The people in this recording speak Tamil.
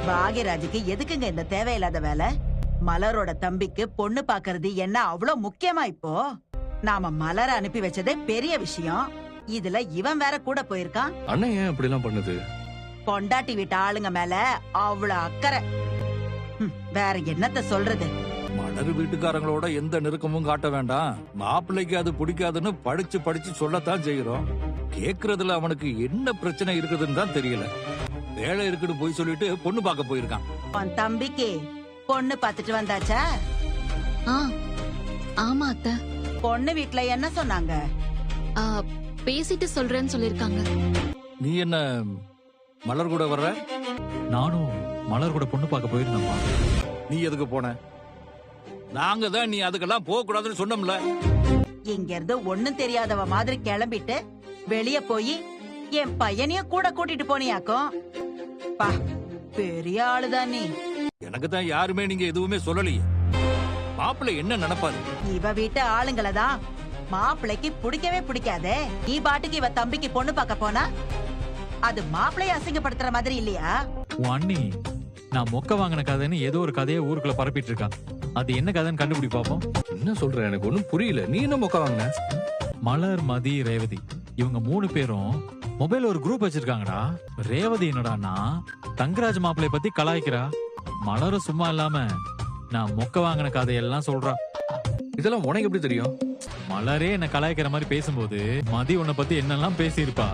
பாகியராஜுக்கு எதுக்குங்க இந்த தேவையில்லாத வேலை? மலரோட தம்பிக்கு பொண்ணு பாக்குறது என்ன அவ்வளவு முக்கியமா இப்போ? நாம மலர அனுப்பி வச்சதே பெரிய விஷயம். இதுல இவன் வேற கூட போயிருக்கான். அண்ணன் ஏன் அப்படி எல்லாம் பண்ணுது? பொண்டாட்டி வீட்டு ஆளுங்க மேல அவ்வளவு அக்கறை. வேற என்னத்த சொல்றது? மலர் வீட்டுக்காரங்களோட எந்த நெருக்கமும் காட்ட வேண்டாம். மாப்பிள்ளைக்கு அது பிடிக்காதுன்னு படிச்சு படிச்சு சொல்லத்தான் செய்யறோம். கேக்குறதுல அவனுக்கு என்ன பிரச்சனை இருக்குதுன்னு தான் தெரியல. வேலை இருக்குன்னு போய் சொல்லிட்டு பொண்ணு பார்க்க போயிருக்கான். உன் தம்பிக்கு பொண்ணு பாத்துட்டு வந்தாச்சா? ஆமா அத்தை. பொண்ணு வீட்ல என்ன சொன்னாங்க? பேசிட்டு சொல்றேன்னு சொல்லிருக்காங்க. நீ என்ன மலர் கூட வர்ற? நானும் மலர் கூட பொண்ணு பார்க்க போயிருந்தோம்மா. நீ எதுக்கு போன? நாங்க தான் நீ அதுக்கெல்லாம் போக கூடாதுன்னு சொன்னோம்ல. இங்க இருந்து ஒண்ணும் தெரியாதவ மாதிரி கிளம்பிட்டு வெளிய போய் என் பையனையும் கூட கூட்டிட்டு போனியாக்கும். பா, பெரிய ஆளுதான் நீ. எனக்கு தான் யாருமே நீங்க எதுவுமே சொல்லலையே. மாப்பிள்ளை என்ன நினைப்பாரு? இவ வீட்டு ஆளுங்களதான் மாப்பிள்ளைக்கு பிடிக்கவே பிடிக்காதே. நீ பாட்டுக்கு இவ தம்பிக்கு பொண்ணு பார்க்க போனா அது மாப்பிள்ளைய அசிங்கப்படுத்துற மாதிரி இல்லையா? உன் அண்ணி நான் மொக்க வாங்கின கதைன்னு ஏதோ ஒரு கதையை ஊருக்குள்ள பரப்பிட்டு இருக்கா. அது என்ன கதைன்னு கண்டுபிடி பாப்போம். என்ன சொல்ற? எனக்கு ஒண்ணும் புரியல. நீ என்ன மொக்க வாங்கின? மலர், மதி, ரேவதி இவங்க 3 பேரும் மொபைல் ஒரு குரூப் வச்சிருக்காங்கடா. ரேவதி என்னடான்னா தங்கராஜ் மாப்பிள்ளைய பத்தி கலாய்க்கிறா. மலரும் சும்மா இல்லாம நான் மொக்க வாங்கின கதையெல்லாம் சொல்றா. இதெல்லாம் உனக்கு எப்படி தெரியும்? மலரே என்ன கலாய்க்கிற மாதிரி பேசும்போது மதி உன்னை பத்தி என்னெல்லாம் பேசியிருப்பா.